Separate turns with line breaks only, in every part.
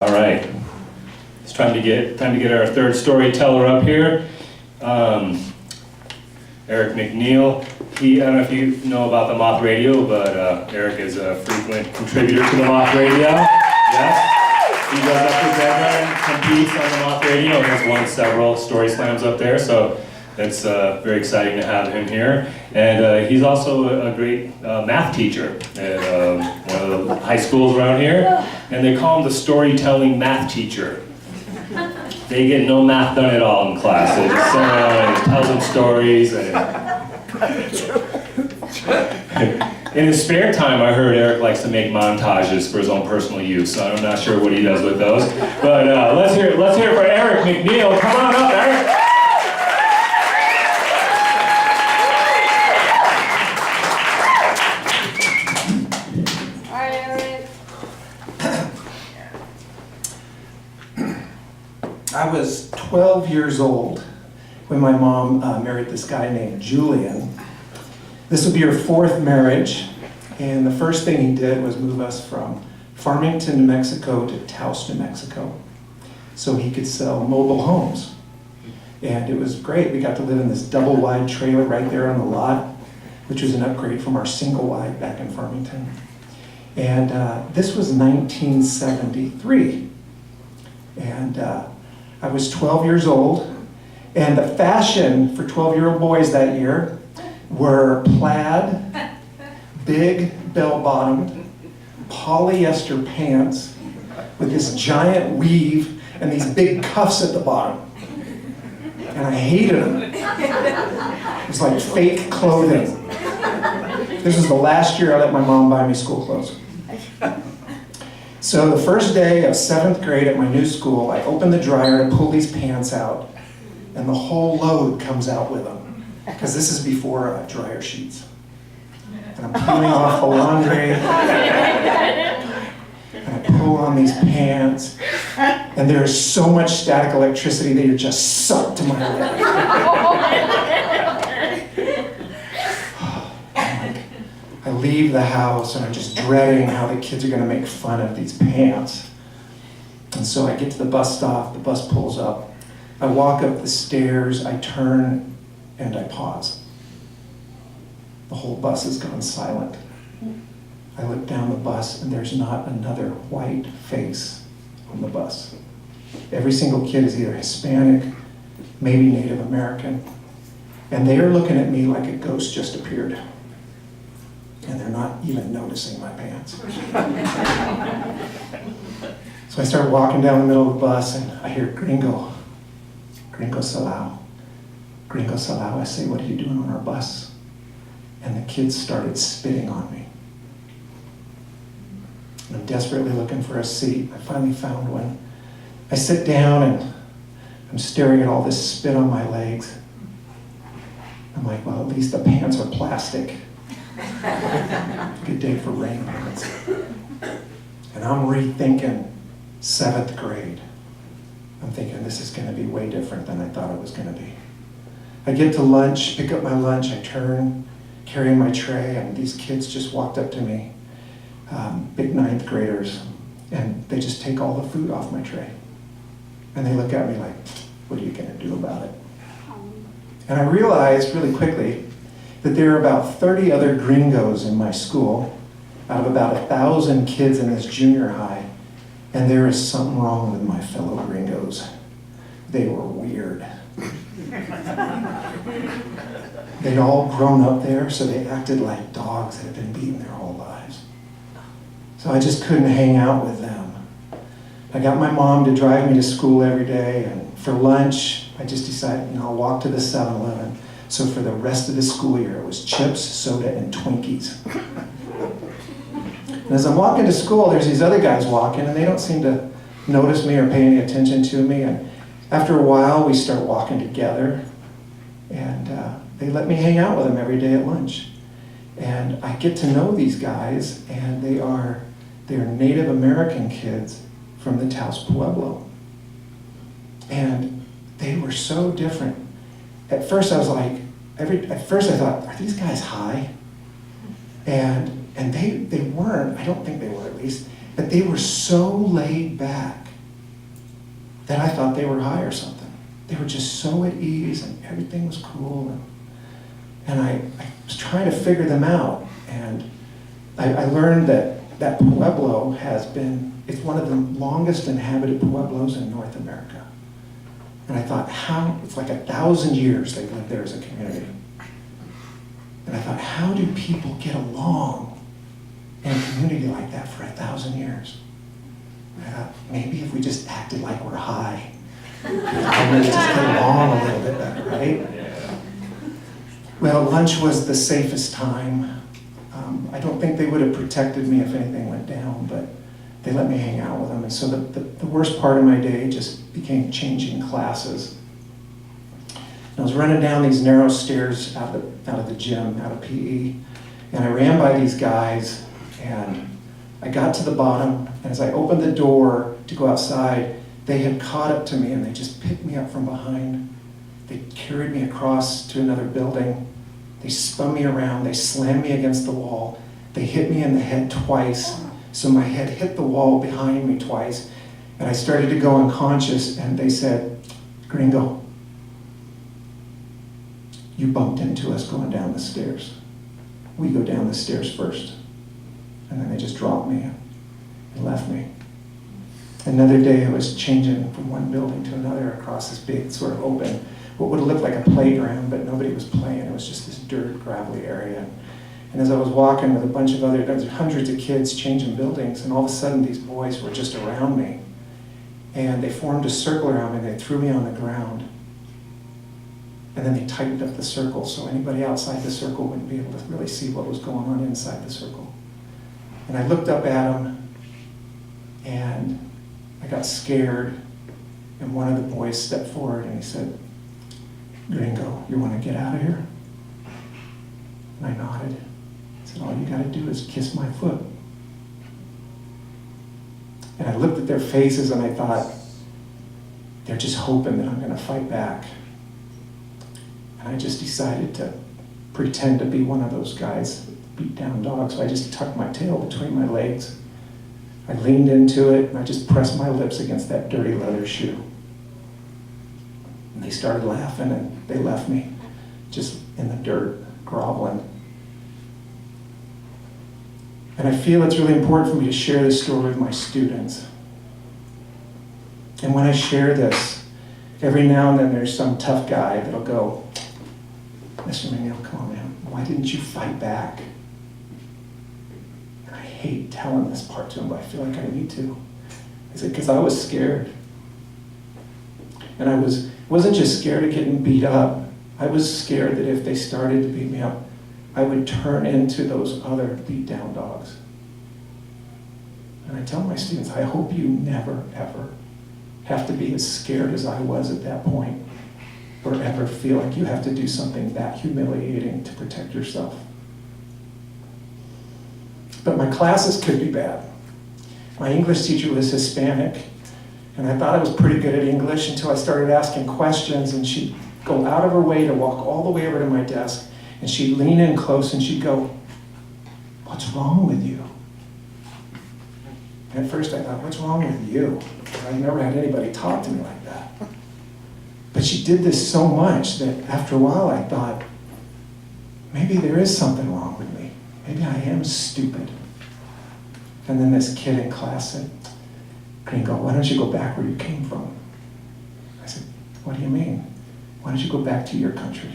All right, it's time to get our third storyteller up here. Eric McNeil. I don't know if you know about the Moth Radio, but Eric is a frequent contributor to the Moth Radio. Yes, he does represent and competes on the Moth Radio and has won several story slams up there. So it's very exciting to have him here. And he's also a great math teacher at one of the high schools around here. And they call him the storytelling math teacher. They get no math done at all in class. They just sit around and tell them stories. In his spare time, I heard Eric likes to make montages for his own personal use. So I'm not sure what he does with those. But let's hear it for Eric McNeil. Come on up, Eric.
I was 12 years old when my mom married this guy named Julian. This would be her fourth marriage, and the first thing he did was move us from Farmington, New Mexico to Taos, New Mexico, so he could sell mobile homes. And it was great. We got to live in this double-wide trailer right there on the lot, which was an upgrade from our single-wide back in Farmington. And this was 1973. And I was 12 years old, and the fashion for 12-year-old boys that year were plaid, big bell-bottomed, polyester pants with this giant weave and these big cuffs at the bottom. And I hated them. It was like fake clothing. This was the last year I let my mom buy me school clothes. So the first day of 7th grade at my new school, I open the dryer and pull these pants out, and the whole load comes out with them, because this is before dryer sheets. And I'm peeling off the laundry, and I pull on these pants, and there is so much static electricity that you're just sucked to my leg. I leave the house and I'm just dreading how the kids are going to make fun of these pants. And so I get to the bus stop, the bus pulls up. I walk up the stairs, I turn, and I pause. The whole bus has gone silent. I look down the bus and there's not another white face on the bus. Every single kid is either Hispanic, maybe Native American, and they are looking at me like a ghost just appeared. And they're not even noticing my pants. So I start walking down the middle of the bus and I hear gringo salao. Gringo salao. I say, what are you doing on our bus? And the kids started spitting on me. And I'm desperately looking for a seat. I finally found one. I sit down and I'm staring at all this spit on my legs. I'm like, well, at least the pants are plastic. Good day for rain pants. And I'm rethinking 7th grade. I'm thinking this is going to be way different than I thought it was going to be. I get to lunch, pick up my lunch, I turn, carrying my tray, and these kids just walked up to me, big 9th graders, and they just take all the food off my tray. And they look at me like, what are you going to do about it? And I realized really quickly that there are about 30 other gringos in my school, out of about 1,000 kids in this junior high, and there is something wrong with my fellow gringos. They were weird. They'd all grown up there, so they acted like dogs that had been beaten their whole lives. So I just couldn't hang out with them. I got my mom to drive me to school every day, and for lunch, I just decided, I'll walk to the 7-Eleven. So for the rest of the school year, it was chips, soda, and Twinkies. And as I'm walking to school, there's these other guys walking, and they don't seem to notice me or pay any attention to me. And after a while, we start walking together, and they let me hang out with them every day at lunch. And I get to know these guys, and they're Native American kids from the Taos Pueblo. And they were so different. At first I was like, I thought, are these guys high? And they weren't, I don't think they were at least, but they were so laid back that I thought they were high or something. They were just so at ease and everything was cool. And I was trying to figure them out. And I learned that Pueblo it's one of the longest inhabited Pueblos in North America. And I thought, it's like 1,000 years they've lived there as a community. And I thought, how do people get along in a community like that for 1,000 years? And I thought, maybe if we just acted like we're high, we'd just get along a little bit better, right? Well, lunch was the safest time. I don't think they would have protected me if anything went down, but they let me hang out with them. And so the worst part of my day just became changing classes. And I was running down these narrow stairs out of the gym, out of PE, and I ran by these guys, and I got to the bottom, and as I opened the door to go outside, they had caught up to me, and they just picked me up from behind. They carried me across to another building. They spun me around, they slammed me against the wall. They hit me in the head twice, so my head hit the wall behind me twice, and I started to go unconscious, and they said, "Gringo, you bumped into us going down the stairs. We go down the stairs first." And then they just dropped me and left me. Another day I was changing from one building to another across this big sort of open, what would have looked like a playground, but nobody was playing. It was just this dirt, gravelly area. And as I was walking with a bunch of there was hundreds of kids changing buildings, and all of a sudden these boys were just around me. And they formed a circle around me, and they threw me on the ground. And then they tightened up the circle so anybody outside the circle wouldn't be able to really see what was going on inside the circle. And I looked up at them, and I got scared, and one of the boys stepped forward and he said, "Gringo, you want to get out of here?" And I nodded. I said, "All you got to do is kiss my foot." And I looked at their faces and I thought, they're just hoping that I'm going to fight back. And I just decided to pretend to be one of those guys, beat down dogs. So I just tucked my tail between my legs. I leaned into it and I just pressed my lips against that dirty leather shoe. And they started laughing and they left me just in the dirt, groveling. And I feel it's really important for me to share this story with my students. And when I share this, every now and then there's some tough guy that'll go, "Mr. McNeil, come on, man, why didn't you fight back?" And I hate telling this part to him, but I feel like I need to. I said, because I was scared. And I wasn't just scared of getting beat up. I was scared that if they started to beat me up, I would turn into those other beat down dogs. And I tell my students, I hope you never, ever have to be as scared as I was at that point, or ever feel like you have to do something that humiliating to protect yourself. But my classes could be bad. My English teacher was Hispanic, and I thought I was pretty good at English until I started asking questions, and she'd go out of her way to walk all the way over to my desk, and she'd lean in close and she'd go, "What's wrong with you?" And at first I thought, what's wrong with you? I've never had anybody talk to me like that. But she did this so much that after a while I thought, maybe there is something wrong with me. Maybe I am stupid. And then this kid in class said, "Gringo, why don't you go back where you came from?" I said, "What do you mean? Why don't you go back to your country?"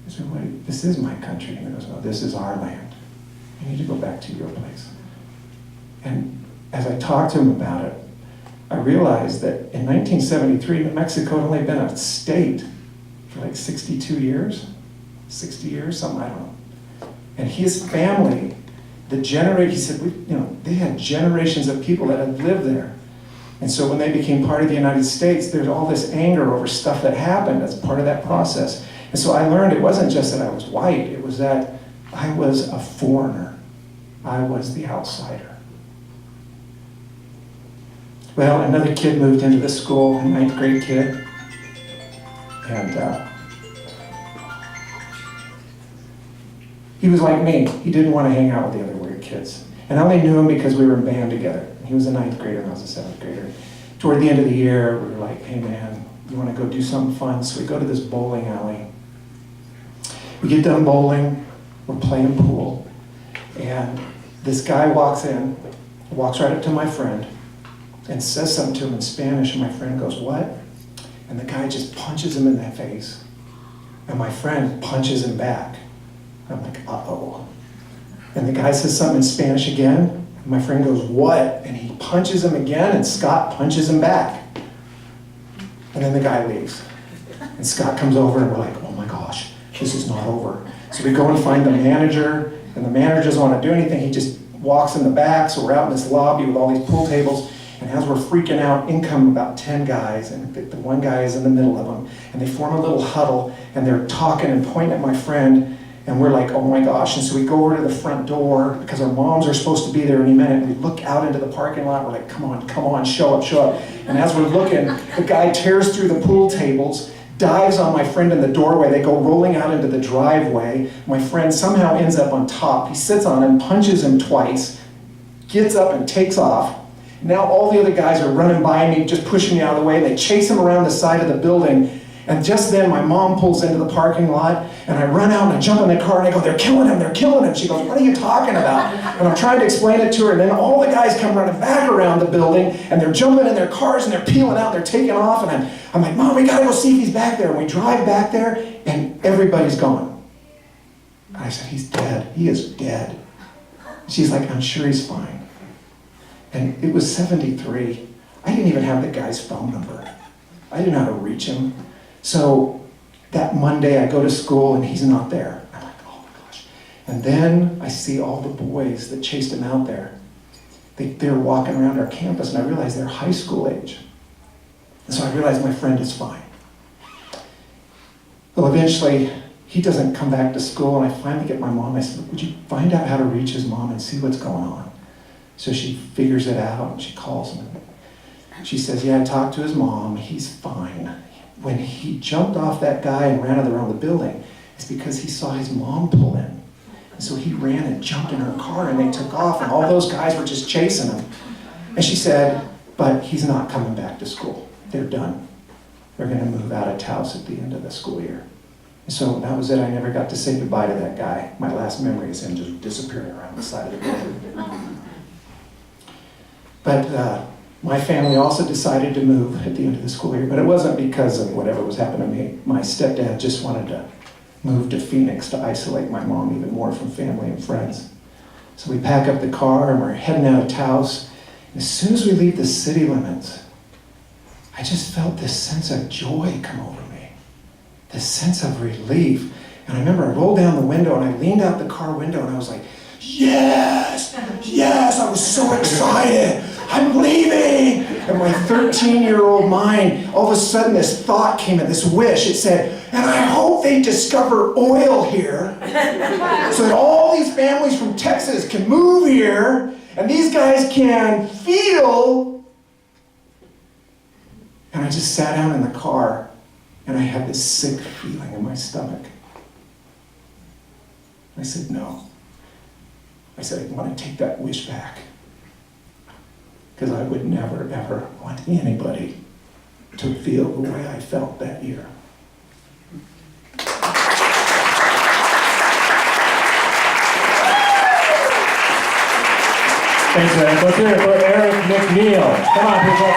I said, "Wait, this is my country." And he goes, "No, this is our land. You need to go back to your place." And as I talked to him about it, I realized that in 1973, New Mexico had only been a state for like 62 years, 60 years, something, I don't know. And his family, he said, they had generations of people that had lived there. And so when they became part of the United States, there's all this anger over stuff that happened as part of that process. And so I learned it wasn't just that I was white, it was that I was a foreigner. I was the outsider. Well, another kid moved into the school, a 9th grade kid, and he was like me. He didn't want to hang out with the other weird kids. And I only knew him because we were in band together. He was a 9th grader and I was a 7th grader. toward the end of the year, we were like, hey man, you want to go do something fun? So we go to this bowling alley. We get done bowling, we're playing pool, and this guy walks in, walks right up to my friend, and says something to him in Spanish, and my friend goes, what? And the guy just punches him in the face. And my friend punches him back. I'm like, uh-oh. And the guy says something in Spanish again, and my friend goes, what? And he punches him again, and Scott punches him back. And then the guy leaves. And Scott comes over, and we're like, oh my gosh, this is not over. So we go and find the manager, and the manager doesn't want to do anything. He just walks in the back, so we're out in this lobby with all these pool tables, and as we're freaking out, in come about 10 guys, and the one guy is in the middle of them, and they form a little huddle, and they're talking and pointing at my friend, and we're like, oh my gosh. And so we go over to the front door, because our moms are supposed to be there any minute. We look out into the parking lot, we're like, come on, show up. And as we're looking, the guy tears through the pool tables, dives on my friend in the doorway. They go rolling out into the driveway. My friend somehow ends up on top. He sits on him, punches him twice, gets up and takes off. Now all the other guys are running by me, just pushing me out of the way. They chase him around the side of the building. And just then my mom pulls into the parking lot, and I run out and I jump in the car and I go, they're killing him. She goes, what are you talking about? And I'm trying to explain it to her, and then all the guys come running back around the building, and they're jumping in their cars and they're peeling out, they're taking off, and I'm like, Mom, we gotta go see if he's back there. And we drive back there, and everybody's gone. And I said, he's dead. He is dead. She's like, I'm sure he's fine. And it was 73. I didn't even have the guy's phone number. I didn't know how to reach him. So that Monday I go to school and he's not there. I'm like, oh my gosh. And then I see all the boys that chased him out there. They're walking around our campus, and I realize they're high school age. And so I realize my friend is fine. Well, eventually he doesn't come back to school, and I finally get my mom. I said, would you find out how to reach his mom and see what's going on? So she figures it out, and she calls him. She says, yeah, I talked to his mom. He's fine. When he jumped off that guy and ran around the building, it's because he saw his mom pull in. And so he ran and jumped in her car, and they took off, and all those guys were just chasing him. And she said, but he's not coming back to school. They're done. They're going to move out of Taos at the end of the school year. And so that was it. I never got to say goodbye to that guy. My last memory is him just disappearing around the side of the building. But my family also decided to move at the end of the school year, but it wasn't because of whatever was happening to me. My stepdad just wanted to move to Phoenix to isolate my mom even more from family and friends. So we pack up the car and we're heading out of Taos. And as soon as we leave the city limits, I just felt this sense of joy come over me, this sense of relief. And I remember I rolled down the window and I leaned out the car window and I was like, yes, I was so excited. I'm leaving. And my 13-year-old mind, all of a sudden this thought came in, this wish. It said, and I hope they discover oil here so that all these families from Texas can move here and these guys can feel. And I just sat down in the car and I had this sick feeling in my stomach. I said, no. I said, I want to take that wish back. Because I would never, ever want anybody to feel the way I felt that year.
Thanks, Eric. Let's hear it for Eric McNeil. Come on, people.